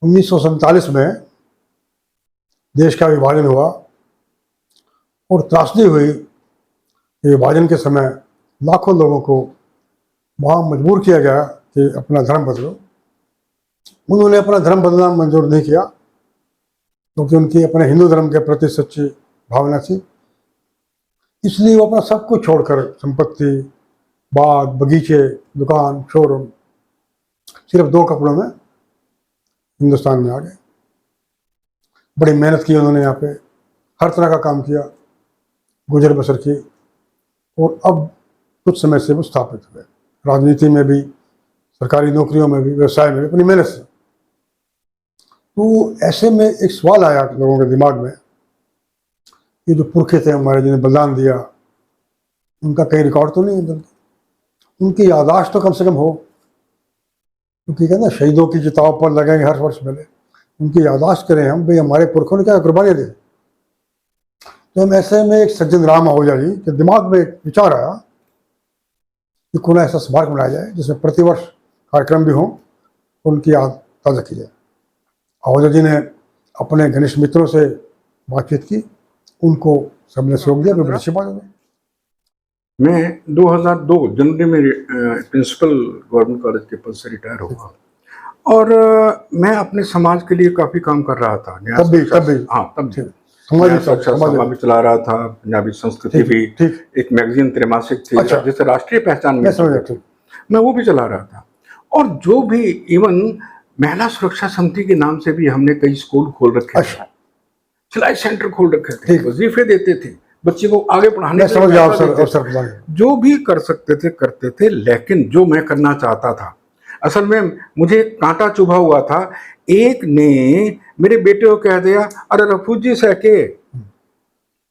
1947 में देश का विभाजन हुआ और त्रासदी हुई। विभाजन के समय लाखों लोगों को वहाँ मजबूर किया गया कि अपना धर्म बदलो। उन्होंने अपना धर्म बदलना मंजूर नहीं किया क्योंकि उनकी अपने हिंदू धर्म के प्रति सच्ची भावना थी। इसलिए वो अपना सब कुछ छोड़कर संपत्ति, बाग बगीचे, दुकान, शोरूम, सिर्फ 2 कपड़ों में हिंदुस्तान में आ गए। बड़ी मेहनत की उन्होंने, यहाँ पे हर तरह का काम किया, गुजर बसर की, और अब कुछ समय से वो स्थापित हुए। राजनीति में भी, सरकारी नौकरियों में भी, व्यवसाय में भी अपनी मेहनत से। तो ऐसे में एक सवाल आया लोगों के दिमाग में, ये जो पुरखे थे हमारे जिन्हें बलिदान दिया, उनका कहीं रिकॉर्ड तो नहीं है, उनकी याददाश्त तो कम से कम हो। क्योंकि कहना शहीदों की चिताओं पर लगेंगे हर वर्ष पहले, उनकी याददाश्त करें हम, भाई हमारे पुरखों ने क्या कुर्बानियाँ दी। तो हम ऐसे में एक सज्जन राम आहूजा जी के दिमाग में एक विचार आया कि क्यों ना ऐसा स्मारक बनाया जाए जिसमें प्रतिवर्ष कार्यक्रम भी हों, उनकी याद ताज़ा की जाए। आहूजा जी ने अपने घनिष्ठ मित्रों से बातचीत की, उनको सबने सहयोग दिया, बड़ी अच्छी बात है। मैं 2002 जनवरी में प्रिंसिपल गवर्नमेंट कॉलेज के पद से रिटायर हुआ और मैं अपने समाज के लिए काफ़ी काम कर रहा था। तब भी सभा भी चला रहा था, पंजाबी संस्कृति भी, एक मैगजीन त्रैमासिक थी जिसे राष्ट्रीय पहचान में मैं वो भी चला रहा था। और जो भी इवन महिला सुरक्षा समिति के नाम से भी हमने कई स्कूल खोल रखे थे, सिलाई सेंटर खोल रखे थे, वजीफे देते थे, बच्चे को आगे पढ़ाने जो भी कर सकते थे करते थे। लेकिन जो मैं करना चाहता था, असल में मुझे कांटा चुभा हुआ था। एक ने मेरे बेटे को कह दिया, अरे रफूजी से के,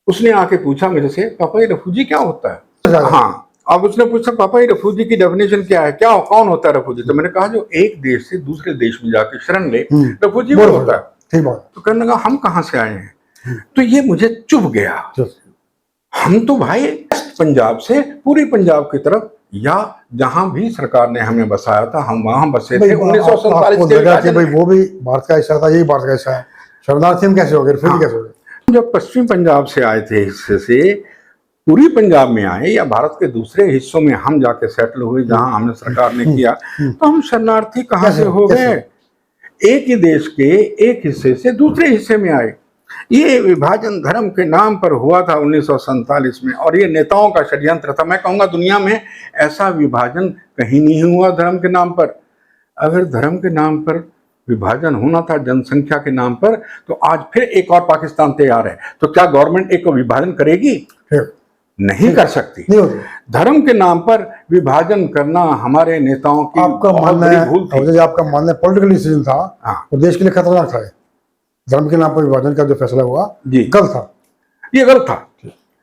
उसने आके पूछा मेरे से, पापा ये रफूजी क्या होता है? हाँ, अब उसने पूछा पापा ये रफूजी की डेफिनेशन क्या है, क्या कौन होता है रफूजी? तो मैंने कहा जो एक देश से दूसरे देश में जाके शरण ले, रफूजी वो होता है। तो कहने लगा हम कहाँ से आए हैं? तो ये मुझे चुभ गया। हम तो भाई पंजाब से पूरी पंजाब की तरफ, या जहां भी सरकार ने हमें बसाया था हम वहां बसे थे। 1947 के भाई वो भी भारत का हिस्सा था, यही भारत का हिस्सा है। शरणार्थी हम कैसे हो गए, फिर कैसे हो गए? जब पश्चिमी पंजाब से आए थे, हिस्से से पूरी पंजाब में आए या भारत के दूसरे हिस्सों में हम जाके सेटल हुए जहां हमें सरकार ने किया, तो हम शरणार्थी कहां से हो गए? एक ही देश के एक हिस्से से दूसरे हिस्से में आए। ये विभाजन धर्म के नाम पर हुआ था 1947 में, और ये नेताओं का षड्यंत्र था। मैं कहूँगा दुनिया में ऐसा विभाजन कहीं नहीं हुआ धर्म के नाम पर। अगर धर्म के नाम पर विभाजन होना था जनसंख्या के नाम पर, तो आज फिर एक और पाकिस्तान तैयार है। तो क्या गवर्नमेंट एक को विभाजन करेगी? नहीं कर सकती। धर्म के नाम पर विभाजन करना हमारे नेताओं की आपका मानना है, आपका मानना है पॉलिटिकल डिसीजन था, तो देश के लिए खतरनाक था। धर्म के नाम पर विभाजन का जो फैसला हुआ गलत था। ये गलत था।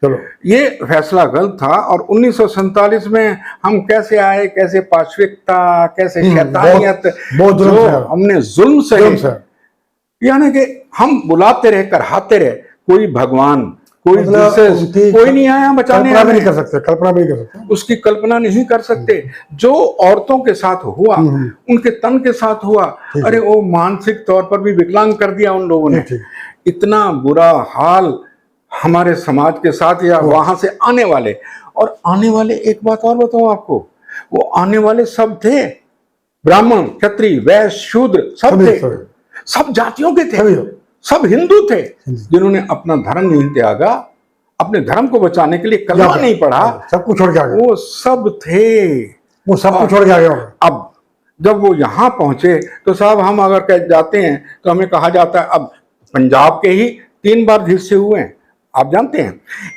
चलो, ये फैसला गलत था। और 1947 में हम कैसे आए, कैसे पाशविकता, कैसे शैतानियत, जो हमने जुल्म से, यानी कि हम बुलाते रहे, करहाते रहे, कोई भगवान, कोई कोई नहीं आया बचाने। कल्पना भी नहीं कर सकते, उसकी कल्पना नहीं कर सकते। जो औरतों के साथ हुआ, उनके तन के साथ हुआ, अरे वो मानसिक तौर पर भी विकलांग कर दिया उन लोगों ने। इतना बुरा हाल हमारे समाज के साथ या वहां से आने वाले। और आने वाले, एक बात और बताऊं आपको, वो आने वाले सब थे, ब्राह्मण, क्षत्रिय, वैश्य, शूद्र, सब थे, सब जातियों के थे, सब हिंदू थे, जिन्होंने अपना धर्म नहीं त्यागा, अपने धर्म को बचाने के लिए कलमा नहीं पढ़ा, सब कुछ छोड़ के आ गए। वो सब थे, वो सब कुछ छोड़ के आ गए। अब जब वो यहाँ पहुंचे तो साहब हम अगर कह जाते हैं तो हमें कहा जाता है, अब पंजाब के ही 3 बार हिस्से हुए हैं, आप जानते हैं।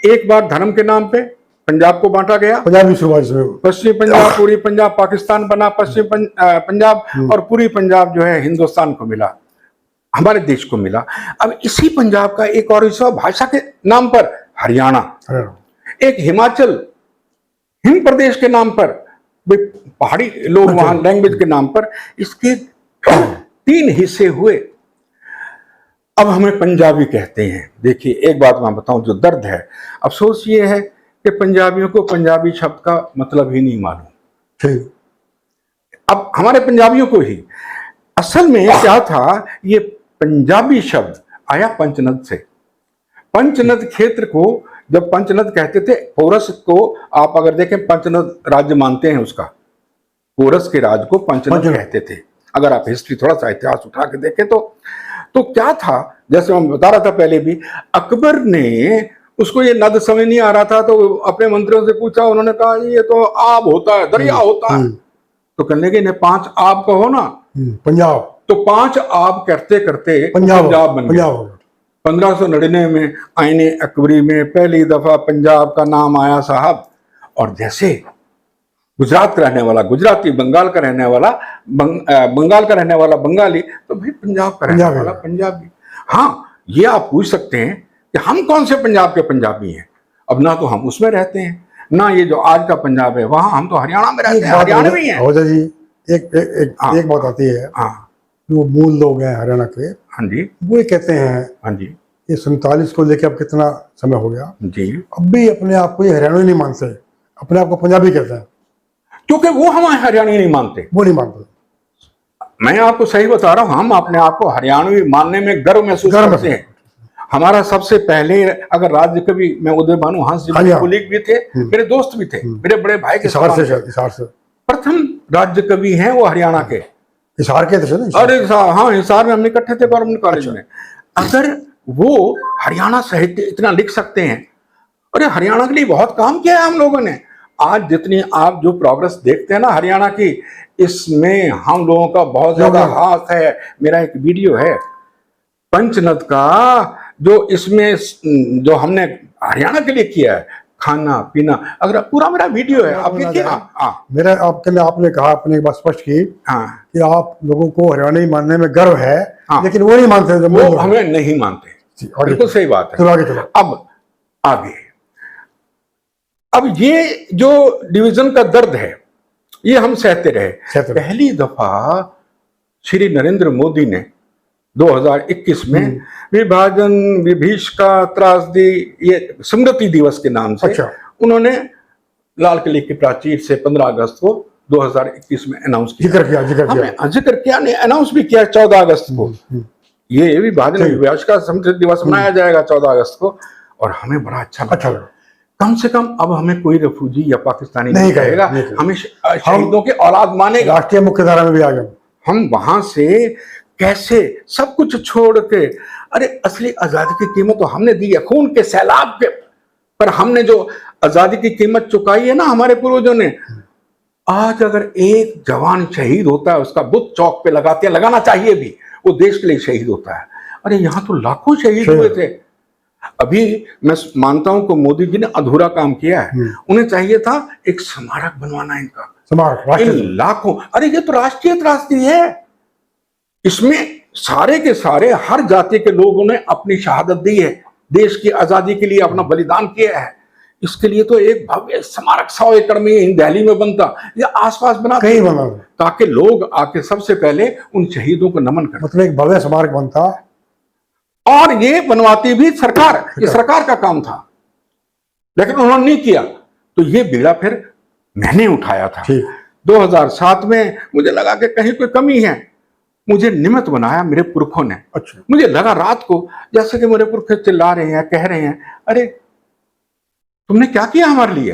एक बार धर्म के नाम पे पंजाब को बांटा गया, पश्चिमी पंजाब, पूरी पंजाब पाकिस्तान बना, पश्चिम पंजाब, और पूरी पंजाब जो है हिंदुस्तान को मिला, हमारे देश को मिला। अब इसी पंजाब का एक और हिस्सा भाषा के नाम पर हरियाणा, एक हिमाचल, हिम प्रदेश के नाम पर, पहाड़ी लोग वहां लैंग्वेज के नाम पर, इसके 3 हिस्से हुए। अब हमें पंजाबी कहते हैं। देखिए एक बात मैं बताऊं, जो दर्द है, अफसोस ये है कि पंजाबियों को पंजाबी शब्द का मतलब ही नहीं मालूम। अब हमारे पंजाबियों को ही असल में क्या था, ये पंजाबी शब्द आया पंचनद से। पंचनद क्षेत्र को जब पंचनद कहते थे, पोरस को आप अगर देखें पंचनद राज्य मानते हैं उसका, पोरस के राज को पंचनद कहते थे। अगर आप हिस्ट्री थोड़ा सा इतिहास उठा के देखें तो क्या था, जैसे मैं बता रहा था पहले भी, अकबर ने उसको ये नद समझ नहीं आ रहा था तो अपने मंत्रियों से पूछा, उन्होंने कहा ये तो आब होता है, दरिया होता है। तो कहने लगे इन्हें 5 आब कहो ना, पंजाब। तो 5 आब करते करते पंजाब बन गया। 1599 में आईने अकबरी में पहली दफा पंजाब का नाम आया साहब। और जैसे गुजरात का रहने वाला गुजराती, बंगाल का रहने वाला बंगाल का रहने वाला बंगाली, तो भाई पंजाब का रहने वाला पंजाबी। हाँ, ये आप पूछ सकते हैं कि हम कौन से पंजाब के पंजाबी हैं। अब ना तो हम उसमें रहते हैं, ना ये जो आज का पंजाब है वहां, हम तो हरियाणा में रहते हैं, हरियाणवी हैं। जी एक बात आती है, जो मूल लोग हैं हरियाणा के, हाँ जी, वो ये कहते हैं, हाँ जी, ये 47 को लेके अब कितना समय हो गया जी, अब भी अपने आप को ये हरियाणवी नहीं मानते, अपने आप को पंजाबी कहते हैं, क्योंकि वो हमारे हरियाणवी नहीं मानते। वो नहीं मानते। मैं आपको सही बता रहा हूं, हम अपने आप को हरियाणवी मानने में गर्व महसूस करते हैं। हमारा सबसे पहले अगर राज्य कवि, मैं उदय भानु हंस जी मेरे कुलीग भी थे, मेरे दोस्त भी थे, मेरे बड़े भाई के हिसार से प्रथम राज्य कवि हैं वो हरियाणा के, हिसार के थे ना। अरे हाँ, हिसार में हम इकट्ठे थे गवर्नमेंट कॉलेज में। अगर वो हरियाणा साहित्य इतना लिख सकते हैं, अरे हरियाणा के लिए बहुत काम किया है हम लोगों ने। आज जितनी आप जो प्रोग्रेस देखते हैं ना हरियाणा की, इसमें हम लोगों का बहुत ज्यादा हाथ है। मेरा एक वीडियो है पंचनद का, जो इसमें जो हमने हरियाणा के लिए किया है, खाना पीना, अगर पूरा मेरा वीडियो है आप देखिए। मेरा आपने कहा, आपने एक बात स्पष्ट की कि आप लोगों को हरियाणवी मानने में गर्व है, लेकिन वो नहीं मानते, वो हमें नहीं मानते। बिल्कुल सही बात है। चलो अब आगे, अब ये जो डिवीजन का दर्द है ये हम सहते रहे। पहली दफा श्री नरेंद्र मोदी ने 2021 में विभाजन, विभीषका, त्रासदी, ये स्मृति दिवस के नाम से उन्होंने लाल किले की प्राचीर से 15 अगस्त को 2021 में अनाउंस किया। जिक्र किया नहीं, अनाउंस भी किया 14 अगस्त को। ये विभाजन विभीषका स्मृति दिवस मनाया जाएगा 14 अगस्त को। और हमें बड़ा अच्छा लगा। कम से कम अब हमें कोई रेफ्यूजी या पाकिस्तानी नहीं कहेगा, हमें शहीदों के औलाद मानेगा। राष्ट्रीय मुख्यधारा में भी आ गए हम। वहां से कैसे सब कुछ छोड़ के, अरे असली आजादी की कीमत तो हमने दी है खून के सैलाब के, पर हमने जो आजादी की कीमत चुकाई है ना हमारे पूर्वजों ने। आज अगर एक जवान शहीद होता है, उसका बुत चौक पे लगाते हैं, लगाना चाहिए भी, वो देश के लिए शहीद होता है। अरे यहाँ तो लाखों शहीद हुए थे। अभी मैं मानता हूं कि मोदी जी ने अधूरा काम किया है। उन्हें चाहिए था एक स्मारक बनवाना, इनका स्मारक, इन लाखों। अरे ये तो राष्ट्रीय त्रासदी है, इसमें सारे के सारे हर जाति के लोगों ने अपनी शहादत दी है, देश की आजादी के लिए अपना बलिदान किया है। इसके लिए तो एक भव्य स्मारक 100 एकड़ में दिल्ली में बनता या आसपास बना, कहीं बना, ताकि लोग आके सबसे पहले उन शहीदों को नमन करें। मतलब एक भव्य स्मारक बनता, और ये बनवाती भी सरकार, ये सरकार का काम था, लेकिन उन्होंने नहीं किया। तो ये बीड़ा फिर मैंने उठाया था 2007 में। मुझे लगा कि कहीं कोई कमी है, मुझे निमित्त बनाया मेरे पुरखों ने। अच्छा। मुझे लगा रात को जैसे कि मेरे पुरखे चिल्ला रहे हैं, कह रहे हैं, अरे तुमने क्या किया हमारे लिए,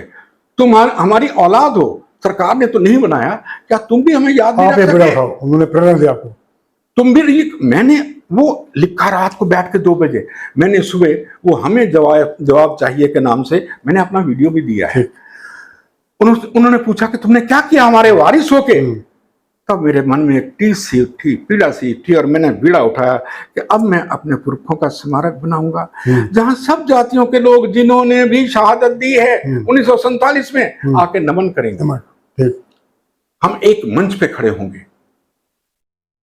तुम हमारी औलाद हो, सरकार ने तो नहीं बनाया, क्या तुम भी हमें याद नहीं रख सके? उन्होंने प्रेरणा दी आपको, तुम भी। मैंने वो लिखा रात को बैठ के 2 बजे, मैंने सुबह वो हमें जवाब चाहिए के नाम से मैंने अपना वीडियो भी दिया है। उन्होंने पूछा कि तुमने क्या किया हमारे वारिस होके। तब मेरे मन में एक टीस सी उठी, पीड़ा सी उठी, और मैंने बीड़ा उठाया कि अब मैं अपने पुरखों का स्मारक बनाऊंगा, जहां सब जातियों के लोग जिन्होंने भी शहादत दी है 1947 में आके नमन करेंगे। हम एक मंच पे खड़े होंगे।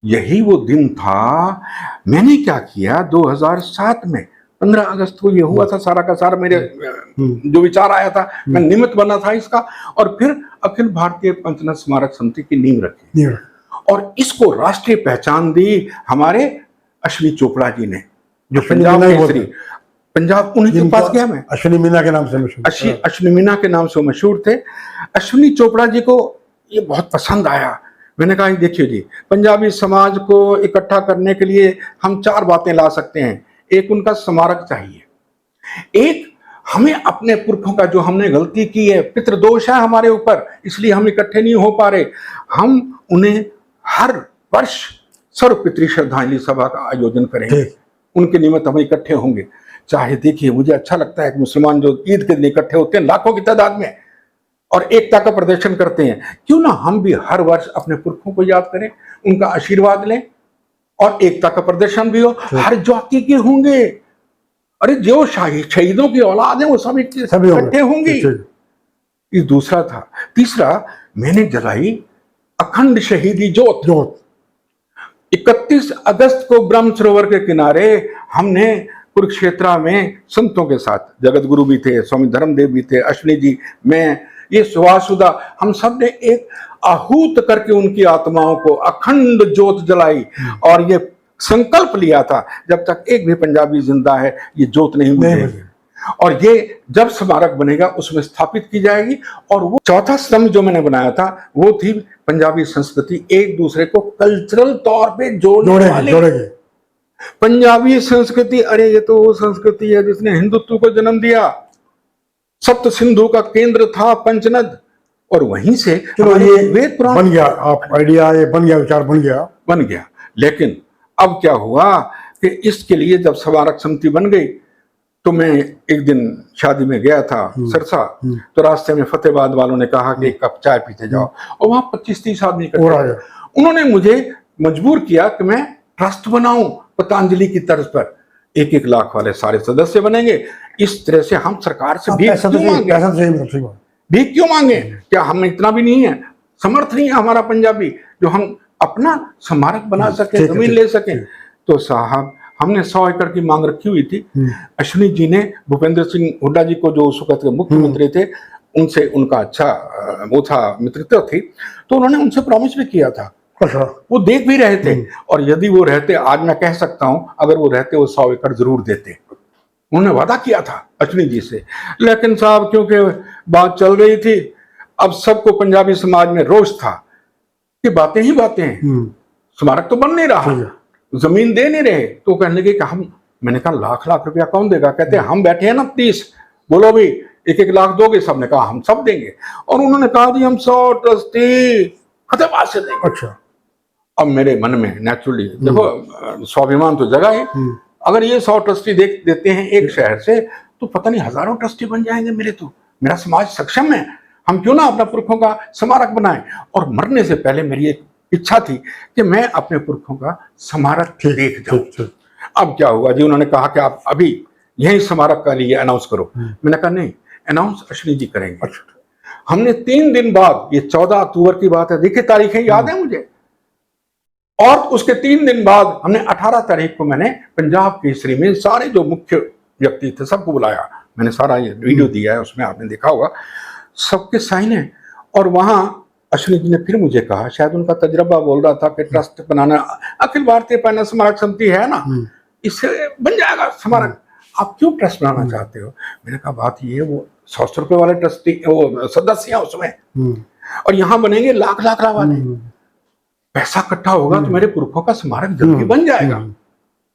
यही वो दिन था। मैंने क्या किया 2007 में 15 अगस्त को ये हुआ था, सारा का सारा मेरे जो विचार आया था, मैं निमित्त बना था इसका। और फिर अखिल भारतीय पंचनद स्मारक समिति की नींव रखी और इसको राष्ट्रीय पहचान दी हमारे अश्विनी चोपड़ा जी ने, जो पंजाब केसरी, पंजाब उन्हीं के पास गया मैं, अश्विनी मीना के नाम से मशहूर, अश्विनी मीना के नाम से मशहूर थे। अश्विनी चोपड़ा जी को ये बहुत पसंद आया। मैंने कहा देखिए जी, पंजाबी समाज को इकट्ठा करने के लिए हम 4 बातें ला सकते हैं। एक, उनका स्मारक चाहिए। एक, हमें अपने पुरखों का जो हमने गलती की है, पितृदोष है हमारे ऊपर, इसलिए हम इकट्ठे नहीं हो पा रहे, हम उन्हें हर वर्ष सर्व पितृ श्रद्धांजलि सभा का आयोजन करेंगे, उनके निमित्त हम इकट्ठे होंगे। चाहे देखिए, मुझे अच्छा लगता है कि मुसलमान जो ईद के दिन इकट्ठे होते हैं लाखों की तादाद में और एकता का प्रदर्शन करते हैं, क्यों ना हम भी हर वर्ष अपने पुरखों को याद करें, उनका आशीर्वाद लें और एकता का प्रदर्शन भी हो। हर जाति के होंगे, अरे जो शहीदों की औलाद है वो सब इकट्ठे होंगे। ये दूसरा था। तीसरा, मैंने जलाई अखंड शहीदी जोत। 31 अगस्त को ब्रह्म सरोवर के किनारे हमने कुरुक्षेत्रा में संतों के साथ, जगत गुरु भी थे, स्वामी धर्मदेव भी थे, अश्विनी जी, मैं, ये सुभाषुदा, हम सब ने एक आहूत करके उनकी आत्माओं को अखंड जोत जलाई और ये संकल्प लिया था, जब तक एक भी पंजाबी जिंदा है ये जोत नहीं बुझेगी। और ये जब स्मारक बनेगा उसमें स्थापित की जाएगी। और वो चौथा स्तंभ जो मैंने बनाया था वो थी पंजाबी संस्कृति एक दूसरे को कल्चरल तौर पे जोड़ेगी। पंजाबी संस्कृति, अरे ये तो वो संस्कृति है जिसने हिंदुत्व को जन्म दिया। सप्त सिंधु का केंद्र था पंचनद, और वहीं से ये वेद पुराण बन गया। आप आइडिया ये बन गया, विचार बन गया। लेकिन अब क्या हुआ कि इसके लिए जब स्मारक समिति बन गई तो मैं एक दिन शादी में गया था सरसा, तो रास्ते में फतेहाबाद वालों ने कहा कि एक कप चाय पीते जाओ, और वहां 25-30 आदमी इकट्ठे। उन्होंने मुझे मजबूर किया कि मैं ट्रस्ट बनाऊं पतंजलि की तर्ज पर, 1-1 लाख वाले सारे सदस्य बनेंगे। इस तरह से हम सरकार से भीख क्यों मांगे? क्या हम इतना भी नहीं है, समर्थ नहीं है हमारा पंजाबी जो हम अपना स्मारक बना सके, जमीन ले सके? तो साहब, हमने 100 एकड़ की मांग रखी हुई थी। अश्विनी जी ने भूपेंद्र सिंह हुड्डा जी को, जो उस वक्त के मुख्यमंत्री थे, उनसे उनका अच्छा वो था, मित्रता थी, तो उन्होंने उनसे प्रॉमिस भी किया था। वो देख भी रहे थे, और यदि वो रहते, आज मैं कह सकता हूं, अगर वो रहते वो 100 एकड़ जरूर देते। उन्होंने वादा किया था अश्विनी जी से। लेकिन साहब, क्योंकि बात चल रही थी, अब सबको पंजाबी समाज में रोष था कि बातें ही बातें हैं, स्मारक तो बन नहीं रहा, जमीन दे नहीं रहे। तो कहने लगे कि हम, मैंने कहा लाख रुपया कौन देगा? कहते हैं हम बैठे हैं ना 30, बोलो भी 1-1 लाख दोगे? सबने कहा हम सब देंगे। और उन्होंने कहा जी हम 100 ट्रस्टी फतेहाबाद से देंगे। अच्छा। अब मेरे मन में नेचुरली, देखो स्वाभिमान तो जगह है, अगर ये 100 ट्रस्टी देते हैं एक शहर से, तो पता नहीं हजारों ट्रस्टी बन जाएंगे मेरे। तो मेरा समाज सक्षम है, हम क्यों ना अपना पुरखों का स्मारक बनाएं। और मरने से पहले मेरी एक इच्छा थी कि मैं अपने पुरखों का स्मारक देख जाऊं। अब क्या हुआ जी, उन्होंने कहा कि आप अभी यही स्मारक का लिए अनाउंस करो। मैंने कहा नहीं, अनाउंस अश्विनी जी करेंगे। हमने 3 दिन बाद, ये 14 अक्टूबर की बात है, देखिए तारीखें याद है मुझे, और उसके 3 दिन बाद हमने 18 तारीख को मैंने पंजाब केसरी में सारे जो मुख्य व्यक्ति थे सबको बुलाया। मैंने सारा ये वीडियो दिया है, उसमें आपने देखा होगा, सबके साइन है। और वहां अश्विनी जी ने फिर मुझे कहा, शायद उनका तजर्बा बोल रहा था कि ट्रस्ट बनाना, अखिल भारतीय पैनल स्मारक समिति है ना, इससे बन जाएगा स्मारक, आप क्यों ट्रस्ट बनाना चाहते हो? मैंने कहा बात ये, वो 100 रुपए वाले ट्रस्टी, वो सदस्य हैं उसमें, और यहाँ बनेंगे लाख वाले, पैसा इकट्ठा होगा तो मेरे पुरखों का स्मारक जल्दी बन जाएगा।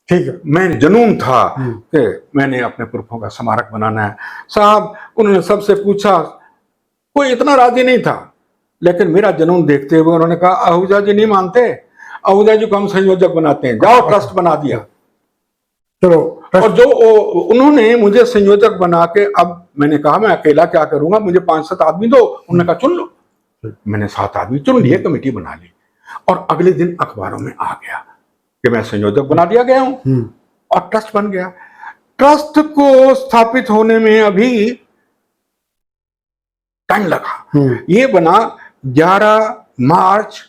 ठीक है। मैं जुनून था कि मैंने अपने पुरखों का स्मारक बनाना है। साहब, उन्होंने सबसे पूछा, कोई इतना राजी नहीं था, लेकिन मेरा जुनून देखते हुए उन्होंने कहा आहूजा जी नहीं मानते, आहूजा जी को हम संयोजक बनाते हैं, जाओ ट्रस्ट बना दिया। चलो। और जो उन्होंने मुझे संयोजक बना के, अब मैंने कहा मैं अकेला क्या करूंगा, मुझे 5-7 आदमी दो। उन्होंने कहा चुन लो। मैंने 7 आदमी चुन लिए, कमेटी बना ली, और अगले दिन अखबारों में आ गया कि मैं संयोजक बना दिया गया हूं, और ट्रस्ट बन गया। ट्रस्ट को स्थापित होने में अभी टाइम लगा। ये बना 11 मार्च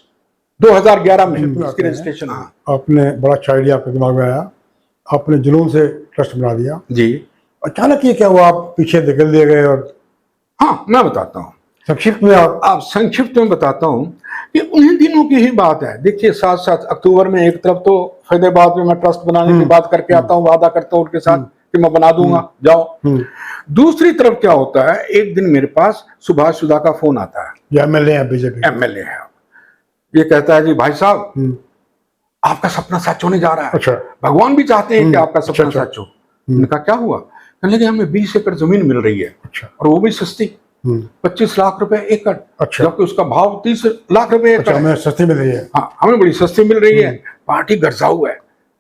2011 में, इसकी रजिस्ट्रेशन। आपने बड़ा अच्छा आइडिया आपके दिमाग में आया, आपने जुनून से ट्रस्ट बना दिया जी। अचानक ये क्या हुआ, आप पीछे निकल दिए गए? और हाँ, मैं बताता हूँ संक्षिप्त में। आप संक्षिप्त में बताता हूँ कि उन्हीं दिनों की ही बात है। देखिए 7 अक्टूबर में एक तरफ तो फैजाबाद में मैं ट्रस्ट बनाने की बात करके आता हूँ, वादा करता हूँ उनके साथ कि मैं बना दूंगा, जाओ। दूसरी तरफ क्या होता है, एक दिन मेरे पास सुभाष सुधा का फोन आता है, एमएलए है, बीजेपी एमएलए है, ये कहता है जी भाई साहब आपका सपना सच होने जा रहा है। अच्छा। भगवान भी चाहते हैं कि आपका सपना अच्छा। सच हो। मैंने कहा क्या हुआ? कहने लगे हमें 20 एकड़ जमीन मिल रही है। अच्छा। और वो भी सस्ती, 25 लाख रुपए एकड़। अच्छा। जबकि उसका भाव 30 लाख रुपए एकड़। अच्छा, हमें सस्ती मिल रही है। हाँ, हमें बड़ी सस्ती मिल रही है। पार्टी गर्जाऊ है,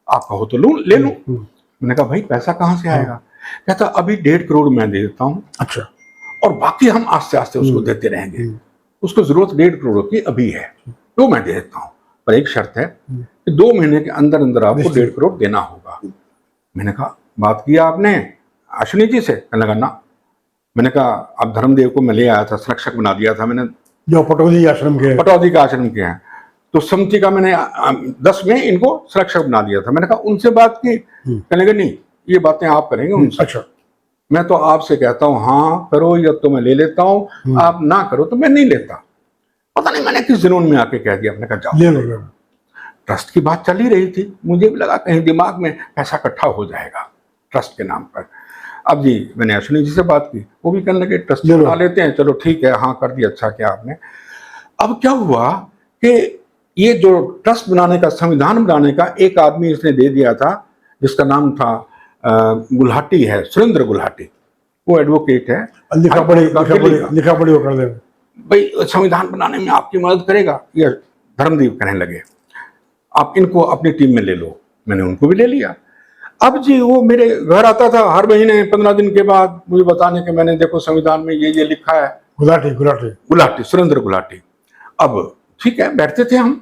आप कहो तो लूं, ले लूं। मैंने कहा भाई पैसा कहाँ से आएगा? कहता अभी 1.5 करोड़ मैं दे देता हूँ। अच्छा। और बाकी हम आस्ते आस्ते उसको देते रहेंगे। उसको जरूरत 1.5 करोड़ की अभी है, तो मैं दे देता हूँ, पर एक शर्त है कि 2 महीने के अंदर अंदर आपको 1.5 करोड़ देना होगा। मैंने कहा बात किया आपने अश्विनी जी से? कहने लगा ना। मैंने कहा अब धर्मदेव को मैं ले आया था, संरक्षक बना दिया था मैंने, जो पटौदी आश्रम के, पटौदी का आश्रम के हैं। तो समिति का मैंने 10 में इनको संरक्षक बना दिया था। मैंने कहा उनसे बात की? कहने लगे नहीं, ये बातें आप करेंगे उनसे। अच्छा। मैं तो आपसे कहता हूँ हाँ करो या तो मैं ले लेता हूँ, आप ना करो तो मैं नहीं लेता। पता नहीं मैंने किस जुनून में आके कह दिया। मैंने कहा जाओ। ले लो। ट्रस्ट की बात चल ही रही थी, मुझे भी लगा कहीं दिमाग में पैसा इकट्ठा हो जाएगा ट्रस्ट के नाम पर। अब जी मैंने अश्विनी जी से बात की, वो भी कहने लगे ट्रस्ट बना लेते हैं। चलो ठीक है, हाँ कर दिया, अच्छा किया आपने। अब क्या हुआ कि ये जो ट्रस्ट बनाने का, संविधान बनाने का एक आदमी इसने दे दिया था, जिसका नाम था गुलाटी है, सुरेंद्र गुलाटी। वो एडवोकेट है, लिखा पढ़ी वो कर दे भाई संविधान बनाने में आपकी मदद करेगा। ये धर्मदेव कहने लगे आप इनको अपनी टीम में ले लो। मैंने उनको भी ले लिया। अब जी वो मेरे घर आता था हर महीने 15 दिन के बाद मुझे बताने के मैंने देखो संविधान में ये लिखा है। गुलाटी, सुरेंद्र गुलाटी। अब ठीक है, बैठते थे हम।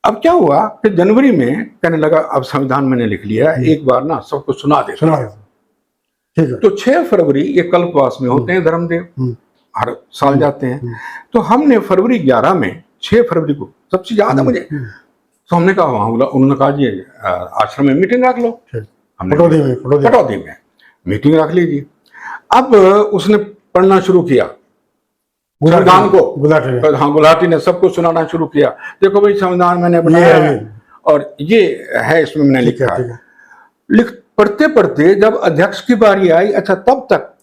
अब क्या हुआ कि जनवरी में कहने लगा अब संविधान मैंने लिख लिया, एक बार ना सबको सुना दे। ठीक है। तो 6 फरवरी ये कल्पवास में होते हैं धर्मदेव, हर साल जाते हैं। तो हमने फरवरी 11 में, 6 फरवरी को सब चीज याद है मुझे। तो हमने कहा वहां बोला, उन्होंने कहा जी आश्रम में मीटिंग रख लो। हमने पटौदी में मीटिंग रख ली जी। अब उसने पढ़ना शुरू किया संविधान को। हाँ, गुलाटी ने सबको सुनाना शुरू किया, देखो भाई संविधान मैंने बनाया है और ये है इसमें मैंने लिखा है। पढ़ते पढ़ते जब अध्यक्ष की बारी आई, अच्छा तब तक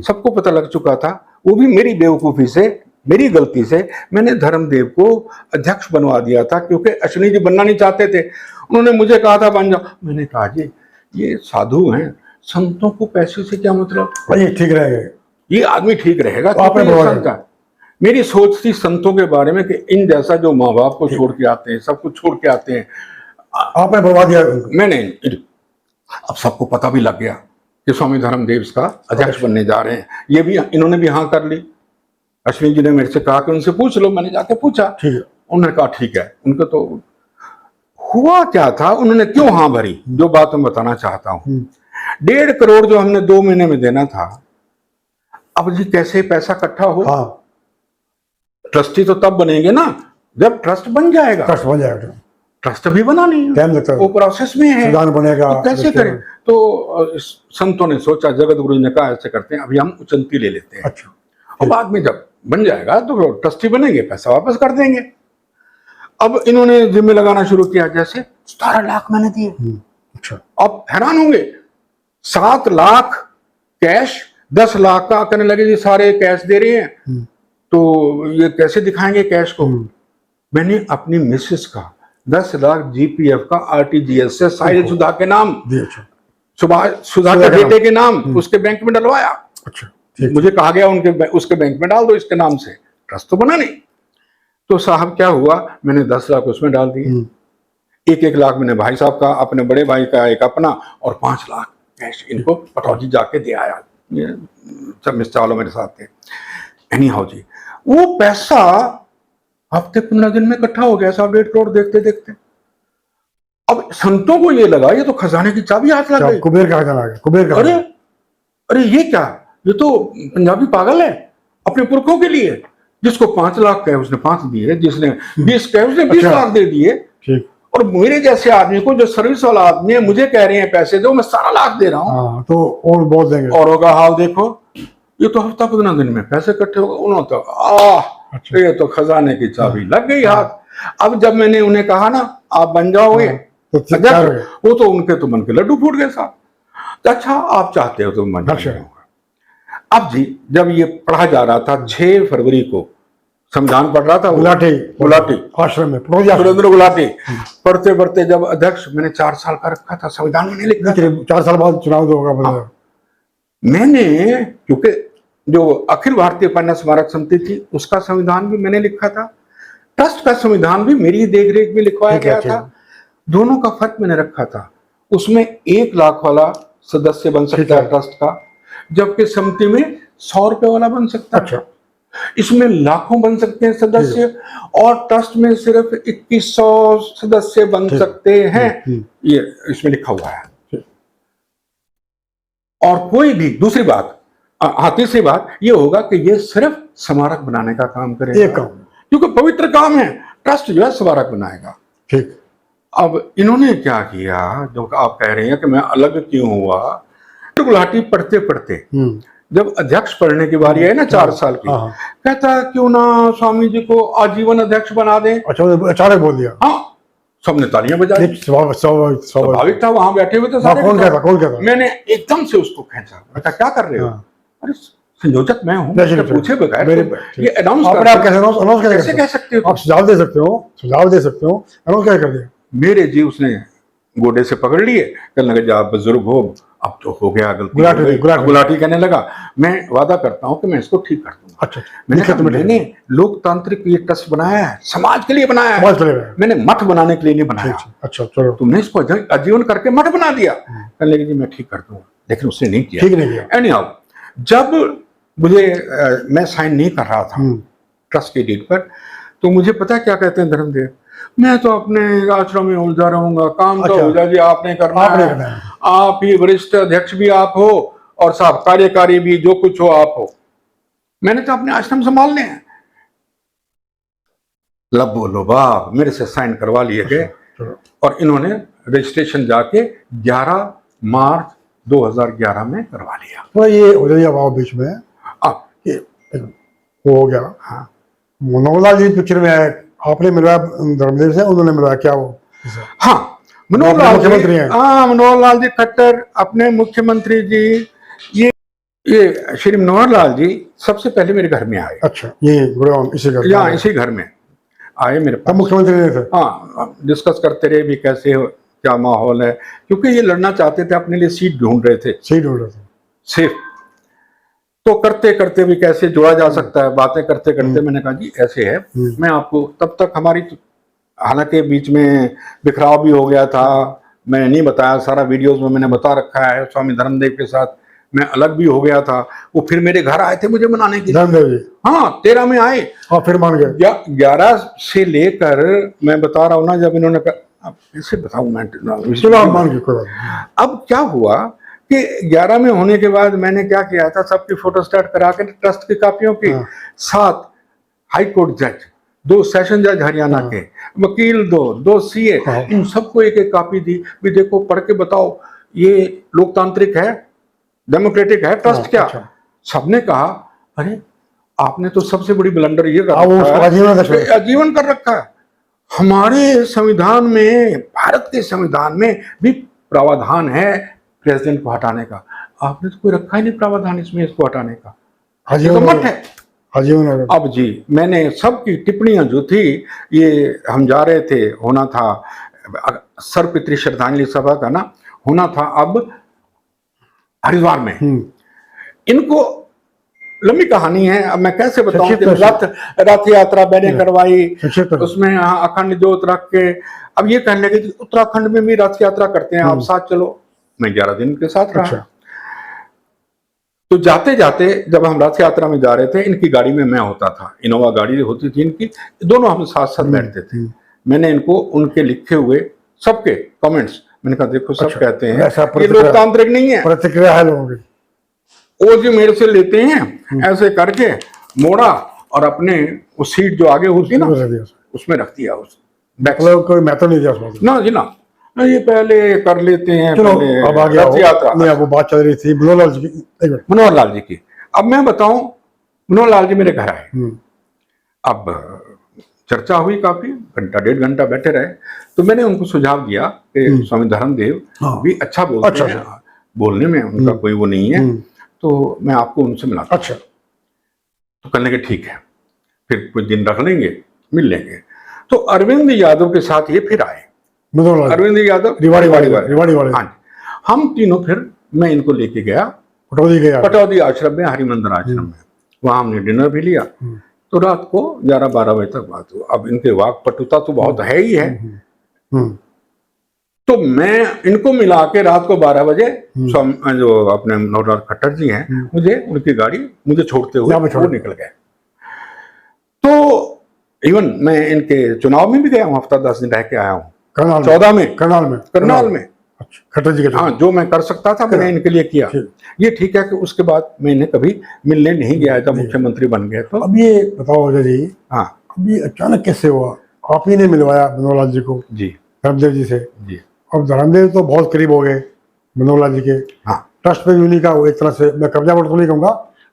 सबको पता लग चुका था, वो भी मेरी बेवकूफी से, मेरी गलती से मैंने धर्मदेव को अध्यक्ष बनवा दिया था, क्योंकि अश्विनी जी बनना नहीं चाहते थे। उन्होंने मुझे कहा था बन जाओ। मैंने कहा जी ये साधु हैं, संतों को पैसे से क्या मतलब, ये ठीक रहेगा, ये आदमी ठीक रहेगा तो मेरी सोच थी संतों के बारे में कि इन जैसा जो माँ बाप को छोड़ के आते हैं, सब कुछ छोड़ के आते हैं। आपने बनवा दिया? मैंने। अब सबको पता भी लग गया कि स्वामी धर्मदेव इसका अध्यक्ष बनने जा रहे हैं। ये भी, इन्होंने भी हाँ कर ली। अश्विनी जी ने मेरे से कहा कि उनसे पूछ लो। मैंने जाके पूछा, उन्होंने कहा ठीक है। उनको तो हुआ क्या था, उन्होंने क्यों हाँ भरी, जो बात मैं बताना चाहता हूँ। 1.5 करोड़ जो हमने 2 महीने में देना था, अब जी कैसे पैसा इकट्ठा हो। हाँ। ट्रस्टी तो तब बनेंगे ना जब ट्रस्ट बन जाएगा। ट्रस्ट अभी बना नहीं, टाइम लगता है, वो प्रोसेस में है, बनेगा तो कैसे करें। तो संतों ने सोचा, जगत गुरु ने कहा ऐसे करते हैं, अभी हम उचंती ले लेते हैं। अच्छा। और बाद में जब बन जाएगा तो ट्रस्टी बनेंगे, पैसा वापस कर देंगे। अब इन्होंने जिम्मे लगाना शुरू किया, जैसे 17 लाख मैंने दिए। अच्छा। अब हैरान होंगे, 7 लाख कैश, 10 लाख का करने लगे जी सारे कैश दे रहे हैं, तो ये कैसे दिखाएंगे कैश को। मैंने अपनी मिसेस का 10 लाख जीपीएफ का आरटीजीएस से साहिल सुधा के नाम, सुधा के बेटे के नाम, उसके बैंक में डलवाया। अच्छा। मुझे कहा गया उसके बैंक में डाल दो इसके नाम से, ट्रस्ट तो बना नहीं। तो साहब क्या हुआ, मैंने 10 लाख उसमें डाल दिए। 1-1 लाख मैंने भाई साहब का, अपने बड़े भाई का, एक अपना, और 5 लाख कैश इनको पटौदी जाके दे आया। ये सब मिस्टर वालों मेरे साथ थे। एनी हाउ जी, वो पैसा हफ्ते 15 दिन में इकट्ठा हो गया साहब, 1.5 करोड़ देखते देखते। अब संतों को ये लगा ये तो खजाने की चाबी हाथ लग गई, कुबेर का खजाना आ गया, कुबेर का। अरे ये क्या, ये तो पंजाबी पागल है। अपने पुरखों के लिए, जिसको 5 लाख कहे उसने 5 दिए, जिसने 20 कहे उसने 20 लाख दे दिए। और मेरे जैसे आदमी को, जो सर्विस वाला आदमी है, मुझे कह रहे हैं पैसे दो, मैं 17 लाख दे रहा हूँ। तो और बहुत देंगे। औरों का हाल देखो, ये तो हफ्ता 15 दिन में पैसे इकट्ठे हो गए। उन्होंने तो ये तो खजाने की चाबी लग गई हाथ। अब जब मैंने उन्हें कहा ना आप बन जाओगे अध्यक्ष, वो तो उनके तो मन के लड्डू फूट गए साहब। तो अच्छा आप चाहते हो तो बन जाऊंगा। अब जी जब ये पढ़ा जा रहा था 6 फरवरी को संविधान पढ़ रहा था, गुलाटी आश्रम में सुरेंद्र गुलाटी। पढ़ते पढ़ते जब अध्यक्ष, मैंने 4 साल का रखा था, संविधान में नहीं लिखा था। 4 साल बाद चुनाव होगा। मैंने, क्योंकि जो अखिल भारतीय उपन्यास स्मारक समिति थी उसका संविधान भी मैंने लिखा था, ट्रस्ट का संविधान भी मेरी देखरेख में लिखवाया गया था। दोनों का फर्क मैंने रखा था। उसमें 1 लाख वाला सदस्य बन सकता है ट्रस्ट का, जबकि समिति में 100 रुपए वाला बन सकता है। इसमें लाखों बन सकते हैं सदस्य, और ट्रस्ट में सिर्फ 2100 सदस्य बन सकते हैं, ये इसमें लिखा हुआ है। और कोई भी, दूसरी बात, तीसरी बात ये होगा कि ये सिर्फ स्मारक बनाने का काम करेगा, क्योंकि पवित्र काम है। ट्रस्ट जो है स्मारक बनाएगा। ठीक। अब इन्होंने क्या किया, जो आप कह रहे हैं कि मैं अलग क्यों हुआ, गुलाटी पढ़ते पढ़ते जब अध्यक्ष पढ़ने की बारी है ना 4 साल की, कहता क्यों ना स्वामी जी को आजीवन अध्यक्ष बना दें। अच्छा, अचानक बोल दिया। हाँ, सबने तालियां बजाई। स्वाभाविक था, वहां बैठे हुए थे सारे। कौन कहता? मैंने एकदम से उसको खींचा, बेटा क्या कर रहे हो? अरे संयोजक मैं हूँ, पूछे बगैर ये अनाउंस कैसे कह सकते हो? आप सुझाव दे सकते हो, अनाउंस कैसे कर दिया? मेरे जी उसने गोडे से पकड़ लिए, कहने लगे आप बुजुर्ग हो, अब तो हो गया गलती। गुलाटी कहने लगा, मैं वादा करता हूं कि मैं इसको ठीक कर दूंगा। अच्छा, मैंने लोकतांत्रिक ये ट्रस्ट बनाया है, समाज के लिए बनाया है, मैंने मठ बनाने के लिए नहीं बनाया। अच्छा, चलो, तुमने इसको आजीवन करके मठ बना दिया। कहने लगे जी मैं ठीक कर दूंगा, लेकिन उसने नहीं किया। एनीहाउ, जब मुझे मैं साइन नहीं कर रहा था ट्रस्ट की डीड पर, तो मुझे पता क्या कहते हैं धर्मदेव, मैं तो अपने आश्रम में उलझा रहूंगा, काम तो हो जाए जी आपने करना है, आप ही वरिष्ठ अध्यक्ष भी आप हो और साहब कार्यकारी भी, जो कुछ हो आप हो, मैंने तो अपने आश्रम संभालने हैं। लबो लुबाब मेरे से साइन करवा लिए गए, और इन्होंने रजिस्ट्रेशन जाके 11 मार्च 2011 में करवा लिया। तो ये हो गया भाव बीच में हो गया। हाँ, मनोहरलाल जी पिक्चर में आए, आपने मिलवाया धर्मदेव से, उन्होंने मिलवाया क्या वो? हाँ, मुख्यमंत्री हैं। हाँ, मनोहरलाल जी खट्टर अपने मुख्यमंत्री जी। ये श्री मनोहरलाल जी सबसे पहले मेरे घर में आए। अच्छा, ये गुड़गांव इसी घर में आए मेरे पास। मुख्यमंत्री नहीं थे? हाँ, डिस्कस करते रहे भी कैसे हो, क्या माहौल है, क्योंकि ये लड़ना चाहते थे, अपने लिए सीट ढूंढ रहे थे सिर्फ। तो करते करते भी कैसे जोड़ा जा सकता है, बातें करते करते मैंने कहा जी ऐसे है, मैं आपको तब तक हमारी, हालांकि बीच में बिखराव भी हो गया था, मैंने नहीं बताया, सारा वीडियोस में मैंने बता रखा है। स्वामी धर्मदेव के साथ मैं अलग भी हो गया था, वो फिर मेरे घर आए थे मुझे मनाने के लिए। हाँ, 13 में आए, हाँ, फिर मान गए। 11 से लेकर मैं बता रहा हूँ ना, जब इन्होंने कहा, कैसे बताऊँ मैं, अब क्या हुआ कि 11 में होने के बाद मैंने क्या किया था, सबकी फोटो स्टार्ट करा के ट्रस्ट की कापियों की, 7 हाई कोर्ट जज, 2 सेशन जज हरियाणा के, वकील 2 सीए, इन सबको एक एक कॉपी दी, भी देखो पढ़ के बताओ ये लोकतांत्रिक है, डेमोक्रेटिक है ट्रस्ट क्या? सबने कहा अरे आपने तो सबसे बड़ी ब्लंडर ये कर रखा है, आजीवन कर रखा है। हमारे संविधान में, भारत के संविधान में भी प्रावधान है प्रेसिडेंट को हटाने का, आपने तो कोई रखा ही नहीं प्रावधान इसमें इसको हटाने का, तो मत है। अब जी मैंने सबकी टिप्पणियां जो थी, ये हम जा रहे थे, होना था सर्वपितृ श्रद्धांजलि सभा का ना, होना था अब हरिद्वार में। इनको लंबी कहानी है, अब मैं कैसे बताऊं। रथ यात्रा मैंने करवाई, उसमें अखंड ज्योत रख के, अब ये कहने लगे कि उत्तराखंड में भी रथ यात्रा करते हैं, आप साथ चलो। मैं 11 दिन के साथ रहा। तो जाते जाते जब हम रथ यात्रा में जा रहे थे, इनकी गाड़ी में मैं होता था, इनोवा गाड़ी होती थी इनकी, दोनों हम साथ साथ बैठते थे। मैंने इनको उनके लिखे हुए सबके कमेंट्स, मैंने कहा देखो सब कहते हैं ये लोकतांत्रिक नहीं है, प्रतिक्रिया है लोगों की, वो जो मेरे से लेते हैं ऐसे करके मोड़ा और अपने वो सीट जो आगे होती है ना उसमें रख दिया। उस कोई महत्व नहीं दिया ना जी ना, ये पहले कर लेते हैं। चलो अब आ गया यात्रा, नहीं वो बात चल रही थी मनोहरलाल जी की। अब मैं बताऊं, मनोहरलाल जी मेरे घर आए, अब चर्चा हुई काफी, घंटा 1.5 घंटा बैठे रहे। तो मैंने उनको सुझाव दिया कि स्वामी धर्मदेव भी अच्छा बोलते हैं, बोलने में उनका कोई वो नहीं है, तो मैं आपको उनसे मिलाता हूं। अच्छा, तो कहने के ठीक है। फिर कुछ दिन रख लेंगे, मिल लेंगे। तो अरविंद यादव के साथ ये फिर आए, अरविंद यादव रिवाड़ी वाले। हाँ, हम तीनों फिर मैं इनको लेके गया पटौदी आश्रम में, हरिमंदिर आश्रम में। वहां हमने डिनर भी लिया। तो रात को 11-12 बजे तक बात हुई। अब इनके वाक पटुता तो बहुत है ही है। तो मैं इनको मिला के रात को 12 बजे जो अपने नवराज खट्टर जी हैं, मुझे उनकी गाड़ी मुझे छोड़ते हुए वो निकल गए। तो इवन मैं इनके चुनाव में भी गया हूँ, हफ्ता 10 दिन रह के आया हूँ, 14 में करनाल में। अच्छा, खट्टर जी के हाँ, जो मैं कर सकता था मैंने इनके लिए किया। ये ठीक है कि उसके बाद मैं इन्हें कभी मिलने नहीं गया जब मुख्यमंत्री बन गए। तो अब ये बताओ अजय जी, हाँ, अब ये अचानक कैसे हुआ? आप ही ने मिलवाया मनोहर लाल जी को जी धर्मदेव जी से जी। अब धर्मदेव तो बहुत करीब हो गए मनोहर लाल जी के। हाँ, ट्रस्ट पे भी उन्हीं का एक तरह से, मैं कब्जा वोट तो नहीं कहूँगा,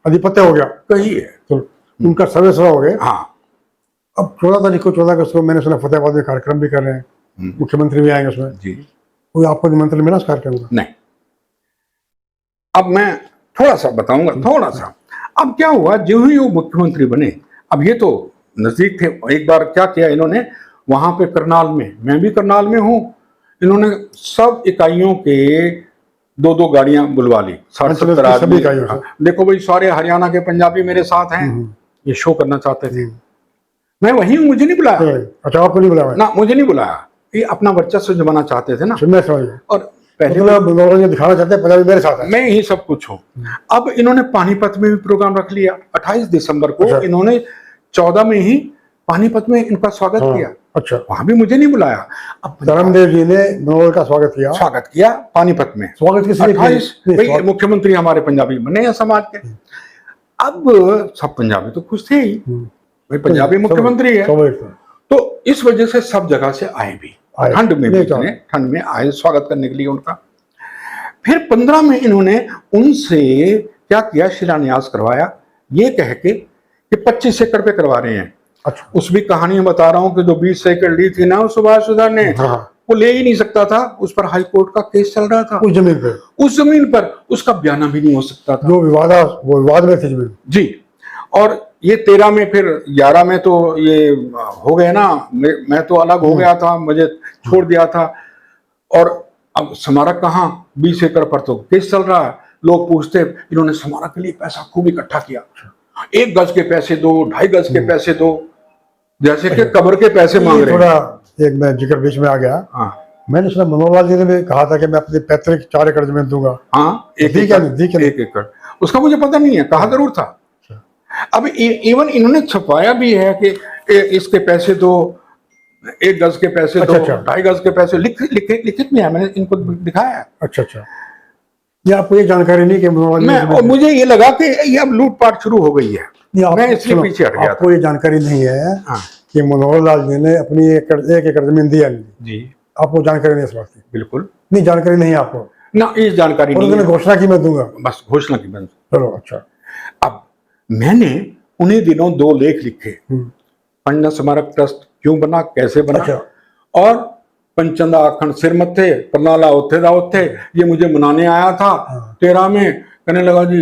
अधिपत्य हो गया, कही है तो उनका सर्वेसर्वा हो गए। हाँ। अब 14 तारीख को 14 अगस्त को मैंने सुना फतेहाबाद में कार्यक्रम भी कर रहे हैं, मुख्यमंत्री भी आएंगे उसमें जी। कोई आपको निमंत्रण मिला उस कार्यक्रम का? नहीं। अब मैं थोड़ा सा बताऊंगा, थोड़ा सा। अब क्या हुआ, जो ही वो मुख्यमंत्री बने, अब ये तो नजदीक थे। एक बार क्या किया इन्होंने, वहां पे करनाल में, मैं भी करनाल में हूँ, इन्होंने सब इकाइयों के 2-2 गाड़ियां बुलवा ली, 60-70 आदमी। देखो भाई, सारे हरियाणा के पंजाबी मेरे साथ हैं, ये शो करना चाहते थे। मैं वही हूँ, मुझे नहीं बुलाया। अच्छा, आपको नहीं बुलाया? ना, मुझे नहीं बुलाया। ये अपना वर्चस्व जमाना चाहते थे ना। और पहले मतलब दिखाना चाहते पंजाबी मेरे साथ है, मैं ही सब कुछ हूँ। अब इन्होंने पानीपत में भी प्रोग्राम रख लिया 28 दिसंबर को। इन्होंने 14 में ही पानीपत में इनका स्वागत किया। अच्छा, वहां भी मुझे नहीं बुलाया। अब धर्मदेव जी ने मनोहर का स्वागत किया पानीपत में। स्वागत किस लिए? मुख्यमंत्री हमारे पंजाबी बने हैं समाज के। अब सब पंजाबी तो खुश थे ही, भाई पंजाबी मुख्यमंत्री है। तो इस वजह से सब जगह से आए भी, ठंड में भी, ठंड में आए स्वागत करने के लिए उनका। फिर 15 में इन्होंने उनसे क्या किया, शिलान्यास करवाया, ये कह के कि 25 एकड़ पे करवा रहे हैं। अच्छा, उस भी कहानी बता रहा हूं कि जो 20 एकड़ ली थी ना सुभाष सुधा ने, वो ले ही नहीं सकता था। उस पर हाई कोर्ट का केस चल रहा था। उस जमीन पर उसका बयाना भी नहीं हो सकता था। जो विवाद में थी जमीन जी। और ये 13 में, फिर 11 में तो ये हो गए ना, मैं तो अलग हो गया था, मुझे छोड़ दिया था। और अब स्मारक कहाँ, 20 एकड़ पर तो केस चल रहा है। लोग पूछते, इन्होंने स्मारक के लिए पैसा खूब इकट्ठा किया, 1 गज के पैसे दो, 2.5 गज के पैसे दो, जैसे कि कब्र के पैसे मांग रहे हैं। थोड़ा एक मैं जिक्र बीच में आ गया। हाँ, मैंने सुना मनोहर लाल जी ने भी कहा था कि मैं अपने पैतृक 4 एकड़ जमीन दूंगा। हाँ, 1 एकड़, उसका मुझे पता नहीं है, कहा जरूर था। अब इवन इन्होंने छपाया भी है कि इसके पैसे दो, 1 गज के पैसे दो, 2.5 गज के पैसे, लिखित में है, मैंने इनको दिखाया है। अच्छा, ये आपको ये जानकारी नहीं कि और मुझे ये लगा कि ये अब लूटपाट शुरू हो गई है, मैं इसलिए पीछे हट गया। आपको ये जानकारी नहीं है कि मनोहर लाल जी ने अपनी 1 एकड़ जमीन दिया जी? आपको जानकारी नहीं इस बात की? बिल्कुल नहीं, जानकारी नहीं है आपको ना, इस जानकारी नहीं है। घोषणा की मैं दूंगा, बस घोषणा की मैं। चलो, अच्छा। अब मैंने उन्हीं दिनों 2 लेख लिखे, पंडा स्मारक ट्रस्ट क्यों बना, कैसे बना। अच्छा। और पंचंदा अखंड सिर मत्थे करनाला उत्थे दा उत्थे, ये मुझे मनाने आया था 13 में, कहने लगा जी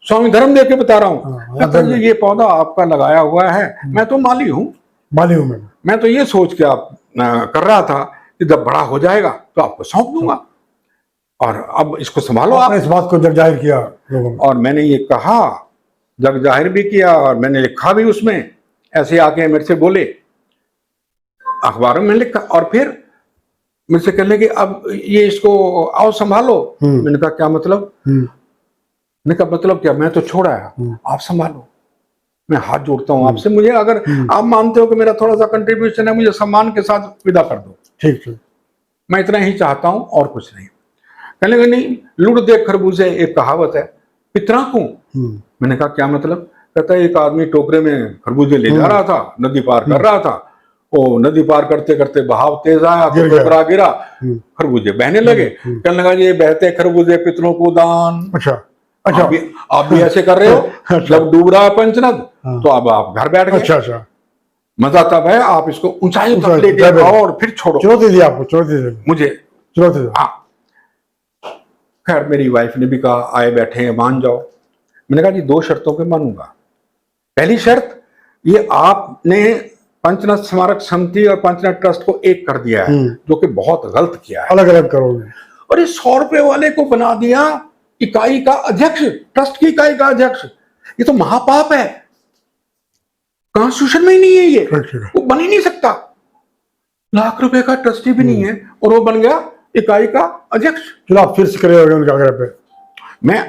स्वामी धर्मदेव के बता रहा हूँ, कहता जी ये पौधा आपका लगाया हुआ है, मैं तो माली हूँ मैं तो ये सोच के आप कर रहा था कि जब बड़ा हो जाएगा तो आपको सौंप दूंगा, और अब इसको संभालो आप। इस बात को जग जाहिर किया लोगों, और मैंने ये कहा, जग जाहिर भी किया, और मैंने लिखा भी उसमें। ऐसे आके मेरे से बोले, अखबारों में लिखा, और फिर मुझसे कहने कि अब ये इसको आओ संभालो। मैंने कहा क्या मतलब? मैंने कहा मतलब क्या, मैं तो छोड़ आया, आप संभालो। मैं हाथ जोड़ता हूँ आपसे, मुझे अगर आप मानते हो कि मेरा थोड़ा सा कंट्रीब्यूशन है, मुझे सम्मान के साथ विदा कर दो। ठीक, मैं इतना ही चाहता हूँ और कुछ नहीं। कहने लगे नहीं, लुढ़ देख खरबूजे, एक कहावत है, पितरा को। मैंने कहा क्या मतलब? कहता है एक आदमी टोकरे में खरबूजे ले जा रहा था, नदी पार कर रहा था, वो नदी पार करते करते बहाव तेज आया तो टोकरा गिरा, खरबूजे बहने लगे। कहने लगा ये बहते खरबूजे पितरों को दान। अच्छा, आप भी ऐसे कर रहे हो? जब डूब रहा है पंचनद तो अब आप घर बैठ गए। अच्छा, मजा तब है, आप इसको ऊंचाई तक ले गए और फिर छोड़ो। चुनौती दी आपको, चुनौती दी मुझे, चुनौती दी। हाँ, खैर मेरी वाइफ ने भी कहा आए बैठे हैं मान जाओ। मैंने कहा जी 2 शर्तों पे मानूंगा। पहली शर्त, ये आपने पंचनाथ स्मारक समिति और पंचनाथ ट्रस्ट को एक कर दिया है, जो कि बहुत गलत किया है। अलग अलग करोगे। और इस 100 रुपए वाले को बना दिया इकाई का अध्यक्ष, ट्रस्ट की इकाई का अध्यक्ष। ये तो महापाप है, कॉन्स्टिट्यूशन में ही नहीं है ये, वो बन ही नहीं सकता। लाख रुपए का ट्रस्टी भी नहीं है और वो बन गया इकाई का अध्यक्ष। चलो आप फिर से करे होगे उनके आग्रह पे। मैं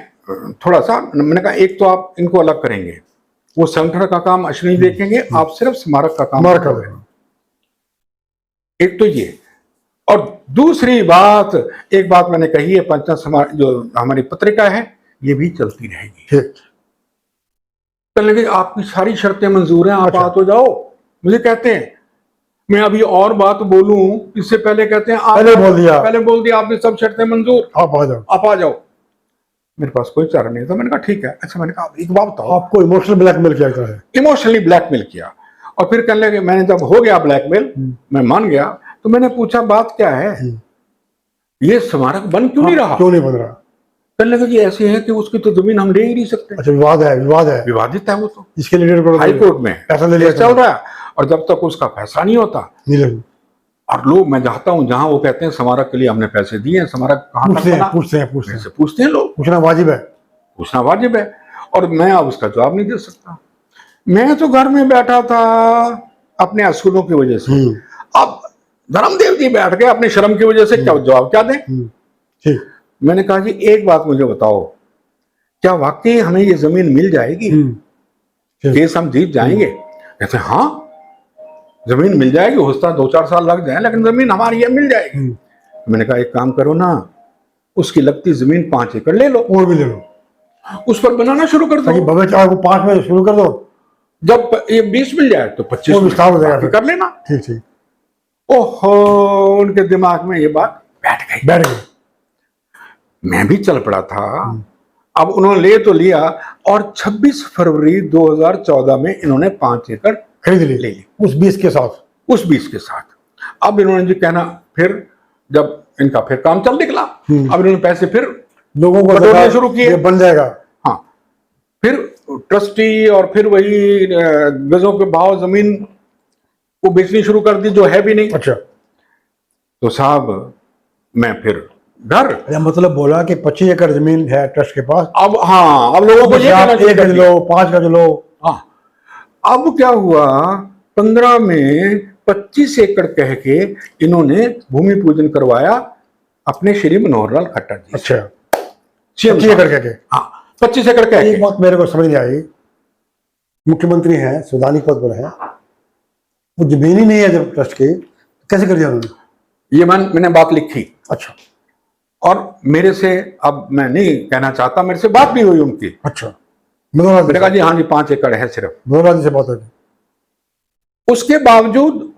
थोड़ा सा, मैंने कहा एक तो आप इनको अलग करेंगे, वो संगठन का काम अश्विनी देखेंगे, आप सिर्फ स्मारक का काम कर रहे हैं। एक तो ये, और दूसरी बात, एक बात मैंने कही है, पंचनाथ स्मारक जो हमारी पत्रिका है ये भी चलती रहेगी। ठीक, कहने लगे आपकी सारी शर्तें मंजूर हैं, आप आ तो जाओ। मुझे कहते हैं मैं अभी और बात बोलूं इससे पहले कहते हैं आप पहले बोल दिया आपने सब शर्तें मंजूर, आप आ जाओ। मेरे पास कोई चारा नहीं था। मैंने कहा ठीक है। अच्छा, मैंने कहा एक बात बताओ, आपको इमोशनल ब्लैकमेल किया गया है? इमोशनली ब्लैकमेल किया। और फिर कहने लगे, मैंने जब हो गया ब्लैकमेल, मैं मान गया, तो मैंने पूछा बात क्या है, ये स्मारक बन क्यों नहीं रहा, क्यों नहीं बन रहा? कहने लगे कि ऐसे है कि उसकी तो जमीन हम ले ही नहीं सकते। अच्छा, विवाद है विवादित है वो, तो इसके लिए हाई कोर्ट में पैसा ले लिया चल रहा है, और जब तक उसका फैसला नहीं होता, और लोग, मैं चाहता हूं जहां वो कहते हैं स्मारक के लिए हमने पैसे दिए हैं, स्मारक कहां तक बना, पूछते हैं लोग, पूछना वाजिब है। और मैं अब उसका जवाब नहीं दे सकता। मैं तो घर में बैठा था अपने असूलों की वजह से, अब धर्मदेव जी बैठ गए अपने शर्म की वजह से, क्या जवाब क्या दें? ठीक, मैंने कहा कि एक बात मुझे बताओ, क्या वाकई हमें ये जमीन मिल जाएगी? केस हम जीत जाएंगे? कहते हाँ, जमीन मिल जाएगी, हो सकता है 2-4 साल लग जाए, लेकिन जमीन हमारी है, मिल जाएगी। मैंने कहा एक काम करो ना, उसकी लगती जमीन 5 एकड़ ले लो, और भी ले लो, उस पर बनाना शुरू कर दो। भव्य को 5 में शुरू कर दो, जब ये 20 मिल जाए तो 25 विस्तार हो जाएगा, कर लेना। ठीक। ओहो, उनके दिमाग में ये बात बैठ गई। मैं भी चल पड़ा था। अब उन्होंने ले तो लिया, और 26 फरवरी 2014 में इन्होंने 5 एकड़ खरीद ली उस 20 के साथ। अब इन्होंने जो कहना, फिर जब इनका फिर काम चल निकला, अब इन्होंने पैसे फिर लोगों को बटोरना शुरू किए, बन जाएगा। हाँ, फिर ट्रस्टी, और फिर वही गजों के भाव जमीन को बेचनी शुरू कर दी, जो है भी नहीं। अच्छा, तो साहब मैं फिर घर, मतलब बोला कि 25 एकड़ जमीन है ट्रस्ट के पास। अब हाँ, अब लोगों को ये 1 गज लो, 5 गज लो। हाँ, अब क्या हुआ, 15 में 25 एकड़ कह के इन्होंने भूमि पूजन करवाया अपने श्री मनोहर लाल खट्टर जी। अच्छा, 25 एकड़ कह के? हाँ, 25 एकड़ कह के। एक बात मेरे को समझ नहीं आई, मुख्यमंत्री हैं, संवैधानिक पद पर है, वो जमीन ही नहीं है जब ट्रस्ट की, कैसे कर दिया उन्होंने? ये मैंने बात लिखी। अच्छा, और मेरे से, अब मैं नहीं कहना चाहता, मेरे से बात भी हुई उनकी। अच्छा, मैंने कहा जी हाँ जी 5 एकड़ है सिर्फ। मनोहर से बात होगी। उसके बावजूद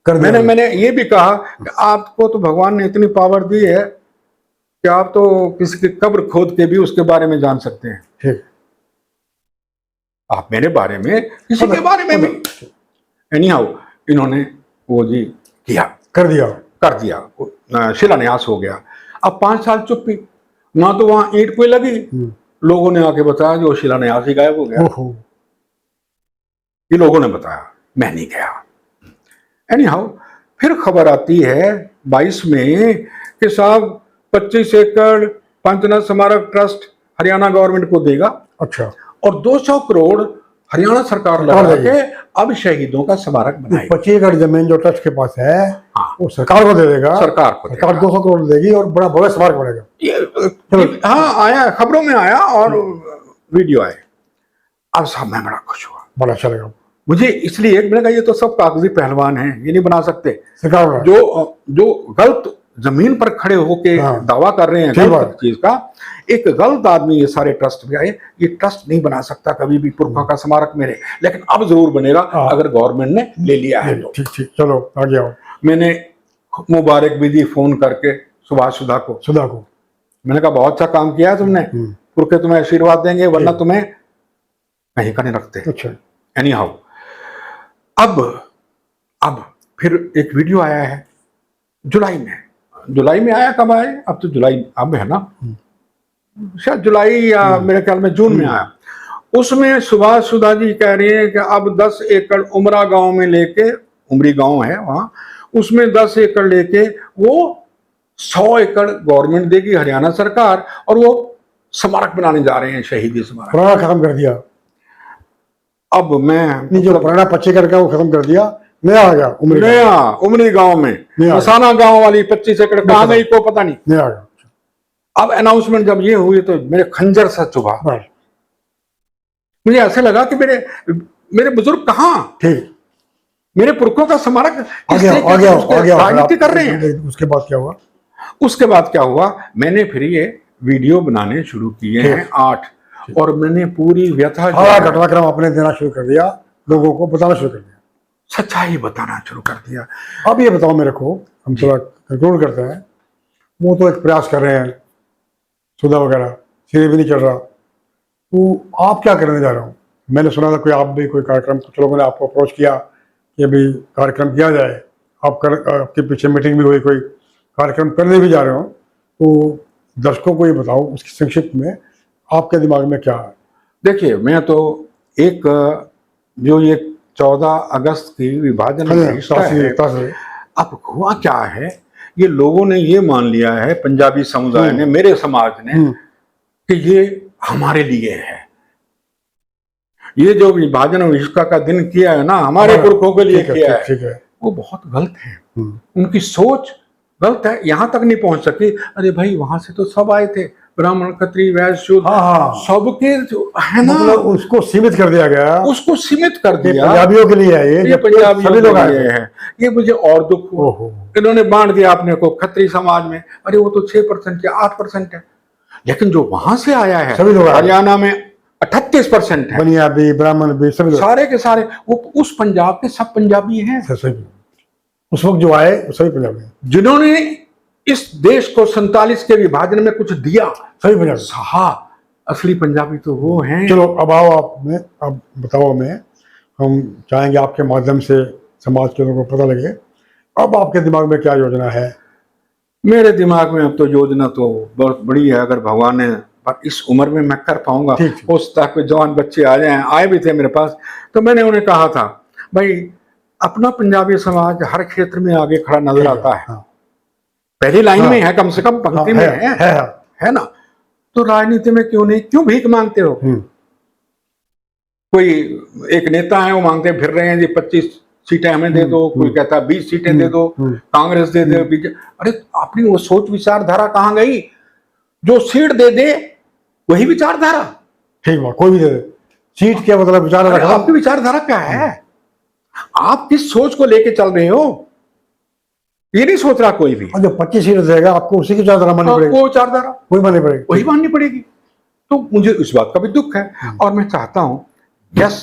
मैंने ये भी कहा कि आपको तो भगवान ने इतनी पावर दी है कि आप तो किसी की कब्र खोद के भी उसके बारे में जान सकते हैं। ठीक, आप मेरे बारे में, किसी के बारे में भी। एनीहाउ, इन्होंने वो जी कर दिया, शिलान्यास हो गया। अब 5 साल चुप्पी, ना तो वहां ईंट कोई लगी, लोगों ने आके बताया जो शिलान्यास ही गायब हो गया। ये लोगों ने बताया, मैं नहीं गया। एनीहाउ, फिर खबर आती है 22 में कि साहब 25 एकड़ पंचनाथ स्मारक ट्रस्ट हरियाणा गवर्नमेंट को देगा। अच्छा, और 200 करोड़ हरियाणा सरकार लगा के अब शहीदों का स्मारक बनाएगी। 25 एकड़ जमीन जो ट्रस्ट के पास है, वो सरकार को दे देगा, सरकार 200 करोड़ देगी और बड़ा भव्य स्मारक बनेगा। ये हाँ आया, खबरों में आया और वीडियो आए। अब साहब मैं बड़ा खुश हुआ, बड़ा अच्छा लगा मुझे, इसलिए मैंने कहा ये तो सब कागजी पहलवान हैं, ये नहीं बना सकते। सरकार जो गलत जमीन पर खड़े होके दावा कर रहे हैं गलत चीज का, एक गलत आदमी ये सारे ट्रस्ट में आए, ये ट्रस्ट नहीं बना सकता कभी भी पुरखा का स्मारक मेरे, लेकिन अब जरूर बनेगा अगर गवर्नमेंट ने ले लिया है तो। ठीक, चलो आगे आओ। मैंने मुबारक भी दी फोन करके सुभाष सुधा को। मैंने कहा बहुत अच्छा काम किया है तुमने, पुरखे तुम्हें आशीर्वाद देंगे, वरना तुम्हें कहीं का नहीं रखते। अच्छा, एनीहाउ, अब फिर एक वीडियो आया है जुलाई में आया, कब आया, अब तो जुलाई अब है ना, शायद जुलाई या मेरे ख्याल में जून में आया। उसमें सुभाष सुधा जी कह रही है कि अब 10 एकड़ उमरा गांव में लेके, उमरी गांव है वहां, उसमें 10 एकड़ लेके वो 100 एकड़ गवर्नमेंट देगी, हरियाणा सरकार, और वो स्मारक बनाने जा रहे हैं, शहीदी स्मारक। पुराना खत्म कर दिया, अब मैं जो पुराना 25 एकड़ का वो खत्म कर दिया, नया आ गया नया उमरी गांव में, मसाना गांव वाली 25 एकड़ कहाँ गई को पता नहीं, नया आ गया। अब अनाउंसमेंट जब ये हुई तो मेरे खंजर सा चुभा, मुझे ऐसे लगा कि मेरे बुजुर्ग कहाँ, ठीक, मेरे पुरखों का स्मारक आ गया, राजनीति कर रहे हैं। उसके बाद क्या हुआ? उसके बाद क्या हुआ, मैंने फिर ये वीडियो बनाने शुरू किए हैं 8, और मैंने पूरी व्यथा, घटनाक्रम आपने देना शुरू कर दिया, लोगों को बताना शुरू कर दिया, सच्चाई बताना शुरू कर दिया। अब ये बताओ मेरे को, हम थोड़ा कंक्लूड करते हैं। वो तो एक प्रयास कर रहे हैं, सुधा वगैरह सिरे भी नहीं चढ़ रहा, तो आप क्या करने जा रहे हो? मैंने सुना था कोई आप भी कोई कार्यक्रम, कुछ लोगों ने आपको अप्रोच किया कि अभी कार्यक्रम किया जाए, आपके पीछे मीटिंग भी हुई, कोई कार्यक्रम करने भी जा रहे हो, तो दर्शकों को ये बताओ उसकी संक्षिप्त में आपके दिमाग में क्या है? देखिए, मैं तो एक जो ये 14 अगस्त की विभाजन है, अब हुआ क्या है, ये लोगों ने ये मान लिया है, पंजाबी समुदाय ने, मेरे समाज ने, कि ये हमारे लिए है। ये जो विभाजन विश्व का दिन किया है ना, हमारे पुरखों के लिए किया है, वो बहुत गलत है। उनकी सोच गलत है, यहां तक नहीं पहुंच सकी। अरे भाई, वहां से तो सब आए थे, ब्राह्मण, क्षत्रिय, वैश्य, शूद्र, सबके है ना, मतलब उसको सीमित कर दिया गया, उसको सीमित कर दिया, पंजाबियों के लिए है ये पंजाबियों के लिए है। ये मुझे और दुख हुआ, इन्होंने बांट दिया अपने को क्षत्रिय समाज में। अरे वो तो 6% या 8% है, लेकिन जो वहां से आया है, हरियाणा में 38% है, पंजाबी, ब्राह्मण भी, सभी सारे के सारे, वो उस पंजाब के सब पंजाबी हैं। उस वक्त जो आए सभी पंजाबी, जिन्होंने इस देश को 47 के विभाजन में कुछ दिया, सभी पंजाबी। हाँ, असली पंजाबी तो वो हैं। चलो अब आओ, अब बताओ हमें, हम चाहेंगे आपके माध्यम से समाज के लोगों को पता लगे, अब आपके दिमाग में क्या योजना है? मेरे दिमाग में अब तो योजना तो बहुत बड़ी है, अगर भगवान ने, पर इस उम्र में मैं कर पाऊंगा। हो सकता है कोई जवान बच्चे आ जाएं, आए भी थे मेरे पास, तो मैंने उन्हें कहा था, भाई अपना पंजाबी समाज हर क्षेत्र में आगे खड़ा नजर आता है, पहली लाइन में है, कम से कम पंक्ति में है ना, तो राजनीति में क्यों नहीं, क्यों भीख मांगते हो? कोई एक नेता है, वो मांगते फिर रहे हैं जी 25 सीटें हमें दे दो, कोई कहता 20 सीटें दे दो, कांग्रेस दे दे, बीजेपी। अरे अपनी वो सोच विचारधारा कहाँ गई? जो सीट दे दे वही विचारधारा, ठीक है, कोई भी दे दे सीट, क्या मतलब विचारधारा? आपकी विचारधारा क्या है? आप किस सोच को लेके चल रहे हो, ये नहीं सोच रहा कोई भी। जो 25 सीट देगा आपको उसी की विचारधारा माननी पड़ेगी, वो विचारधारा वही माननी पड़ेगी, वही माननी पड़ेगी। तो मुझे इस बात का भी दुख है, और मैं चाहता हूं यस,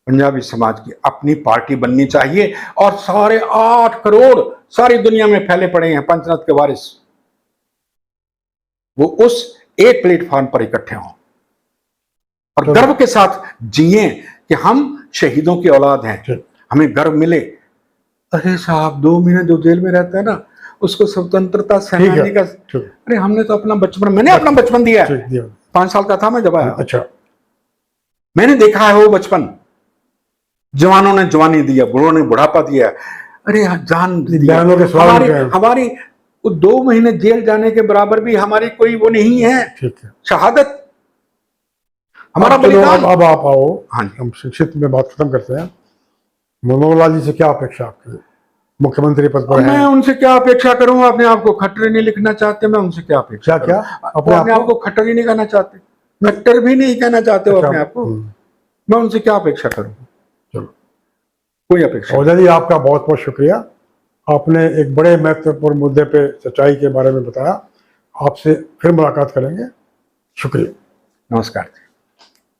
पंजाबी समाज की अपनी पार्टी बननी चाहिए, और सारे 8 करोड़ सारी दुनिया में फैले पड़े हैं पंचरत्न के वारिस, वो उस एक प्लेटफॉर्म पर इकट्ठे हों और गर्व के साथ जिए कि हम शहीदों की औलाद हैं, हमें गर्व मिले। अरे साहब, 2 महीने जो जेल में रहता है ना, उसको स्वतंत्रता सेनानी का, अरे हमने तो अपना बचपन, मैंने अपना बचपन दिया है, 5 साल का था मैं जब आया। अच्छा, मैंने देखा है वो बचपन, जवानों ने जवानी दिया, बूढ़ों ने बुढ़ापा दिया। अरे जान दिया, हमारी 2 महीने जेल जाने के बराबर भी हमारी कोई वो नहीं है, शहादत, हमारा बलिदान। अब आप आओ, हाँ, हम शिक्षित में बात खत्म करते हैं। मनोहर लाल जी से क्या अपेक्षा आपकी, मुख्यमंत्री पद पर हैं? मैं उनसे क्या अपेक्षा करूं? अपने आप को खट्टर नहीं लिखना चाहते, मैं उनसे क्या अपेक्षा? क्या अपने आप को खट्टर ही नहीं कहना चाहते, खट्टर भी नहीं कहना चाहते हो अपने आप को, मैं उनसे क्या अपेक्षा करूं? चलो, कोई अपेक्षा। ओझा जी, आपका बहुत बहुत शुक्रिया, आपने एक बड़े महत्वपूर्ण मुद्दे पे सच्चाई के बारे में बताया। आपसे फिर मुलाकात करेंगे, शुक्रिया, नमस्कार।